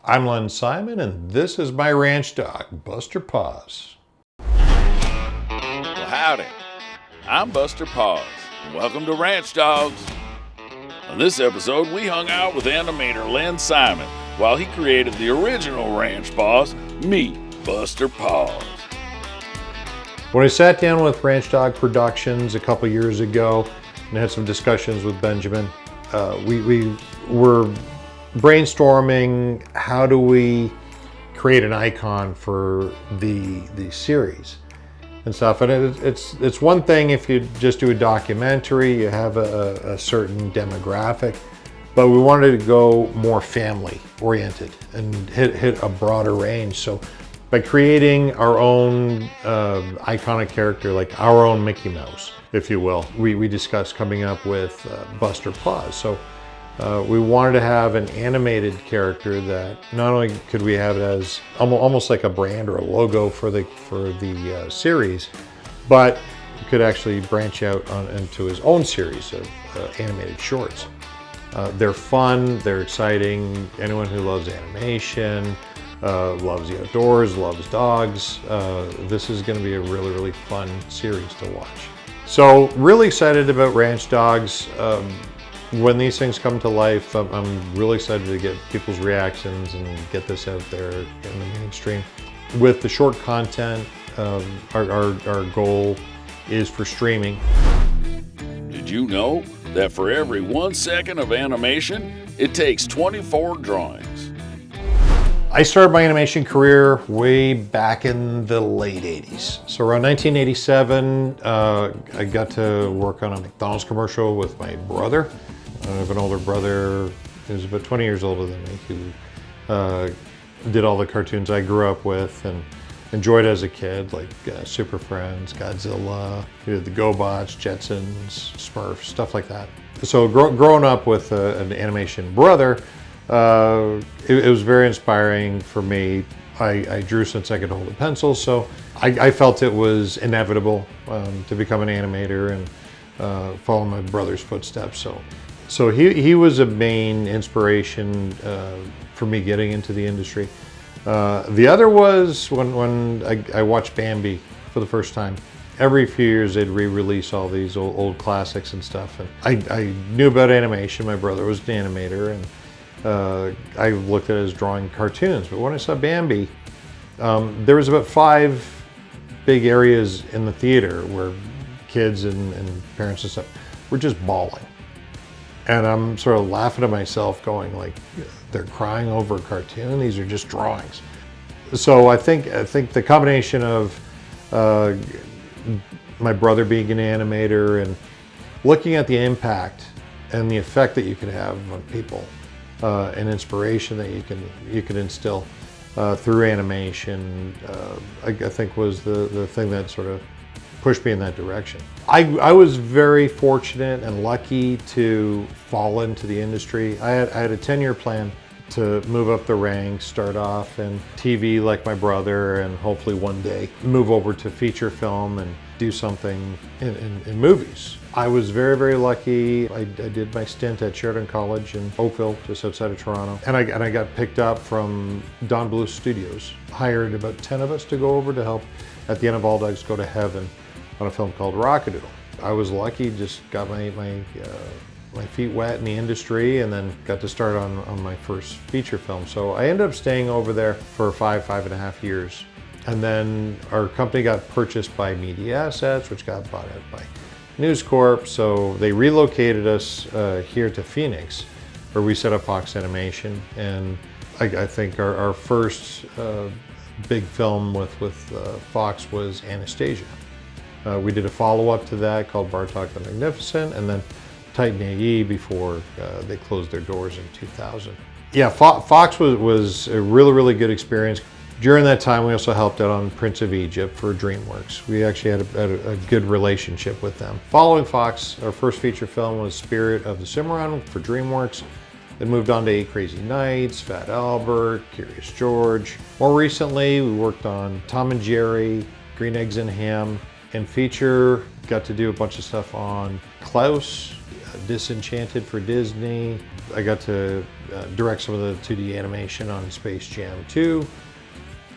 I'm Len Simon, and this is my ranch dog, Buster Paws. Well, howdy. I'm Buster Paws, and welcome to Ranch Dogs. On this episode, we hung out with animator Len Simon while he created the original ranch boss, me, Buster Paws. When I sat down with Ranch Dog Productions a couple years ago and had some discussions with Benjamin, we were brainstorming how do we create an icon for the series and stuff. And it's one thing if you just do a documentary, you have a certain demographic, but we wanted to go more family oriented and hit a broader range. So by creating our own iconic character, like our own Mickey Mouse, if you will, we discussed coming up with Buster Paws. So we wanted to have an animated character that not only could we have it as almost like a brand or a logo for the series, but we could actually branch out into his own series of animated shorts. They're fun, they're exciting. Anyone who loves animation, loves the outdoors, loves dogs, this is going to be a really fun series to watch. So really excited about Ranch Dogs. When these things come to life, I'm really excited to get people's reactions and get this out there in the mainstream. With the short content, our goal is for streaming. Did you know that for every 1 second of animation, it takes 24 drawings? I started my animation career way back in the late 80s. So around 1987, I got to work on a McDonald's commercial with my brother. I have an older brother who's about 20 years older than me who did all the cartoons I grew up with and enjoyed as a kid, like Super Friends, Godzilla, he did the GoBots, Jetsons, Smurfs, stuff like that. So growing up with an animation brother, it was very inspiring for me. I drew since I could hold a pencil, so I felt it was inevitable to become an animator and follow my brother's footsteps. So he was a main inspiration for me getting into the industry. The other was when I watched Bambi for the first time. Every few years they'd re-release all these old classics and stuff. And I knew about animation. My brother was an animator, and I looked at it as drawing cartoons. But when I saw Bambi, there was about 5 big areas in the theater where kids and parents and stuff were just bawling. And I'm sort of laughing at myself going like, they're crying over a cartoon, these are just drawings. So I think the combination of my brother being an animator and looking at the impact and the effect that you can have on people, and inspiration that you can instill through animation, I think was the thing that sort of pushed me in that direction. I was very fortunate and lucky to fall into the industry. I had a 10-year plan to move up the ranks, start off in TV like my brother, and hopefully one day move over to feature film and do something in movies. I was very lucky. I did my stint at Sheridan College in Oakville, just outside of Toronto, and I got picked up from Don Bluth Studios. Hired about 10 of us to go over to help At the End of All Dogs Go to Heaven on a film called Rockadoodle. I was lucky, just got my feet wet in the industry, and then got to start on my first feature film. So I ended up staying over there for 5.5 years. And then our company got purchased by Media Assets, which got bought out by News Corp. So they relocated us here to Phoenix, where we set up Fox Animation. And I think our first big film with Fox was Anastasia. We did a follow-up to that called Bartok the Magnificent, and then Titan AE before they closed their doors in 2000. Yeah, Fox was a really good experience. During that time, we also helped out on Prince of Egypt for DreamWorks. We actually had a good relationship with them. Following Fox, our first feature film was Spirit of the Cimarron for DreamWorks. Then moved on to 8 Crazy Nights, Fat Albert, Curious George. More recently, we worked on Tom and Jerry, Green Eggs and Ham, and feature. Got to do a bunch of stuff on Klaus, Disenchanted for Disney. I got to direct some of the 2D animation on Space Jam 2.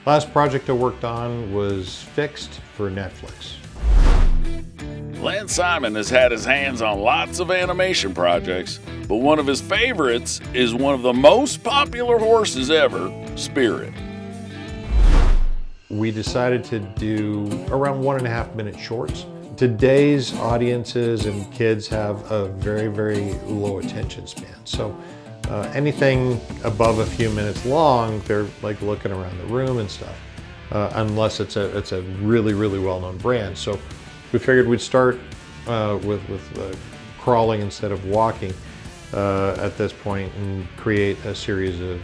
Last project I worked on was Fixed for Netflix. Len Simon has had his hands on lots of animation projects, but one of his favorites is one of the most popular horses ever, Spirit. We decided to do around 1.5 minute shorts. Today's audiences and kids have a very, very low attention span. So anything above a few minutes long, they're like looking around the room and stuff, unless it's a really, really well-known brand. So we figured we'd start with crawling instead of walking at this point, and create a series of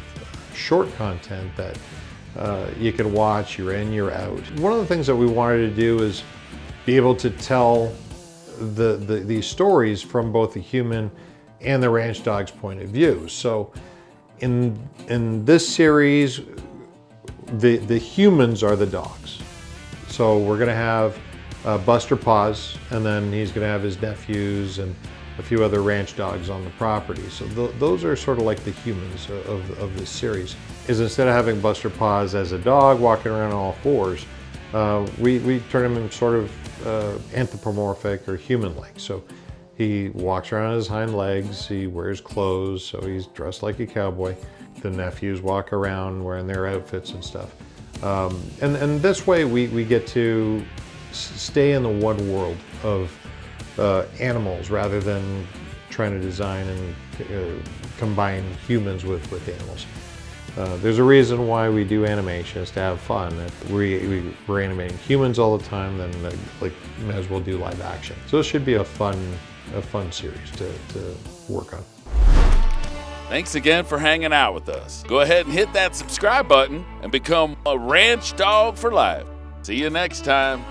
short content that you can watch, you're in, you're out. One of the things that we wanted to do is be able to tell these stories from both the human and the ranch dog's point of view. So in this series, the humans are the dogs. So we're gonna have Buster Paws, and then he's gonna have his nephews and a few other ranch dogs on the property. So those are sort of like the humans of this series. Is instead of having Buster Paws as a dog walking around on all fours, we turn him in sort of anthropomorphic or human-like. So he walks around on his hind legs, he wears clothes, so he's dressed like a cowboy. The nephews walk around wearing their outfits and stuff. And this way we get to stay in the one world of animals rather than trying to design and combine humans with animals. There's a reason why we do animation, is to have fun. If we're animating humans all the time, then like might as well do live action. So this should be a fun series to work on. Thanks again for hanging out with us. Go ahead and hit that subscribe button and become a ranch dog for life. See you next time.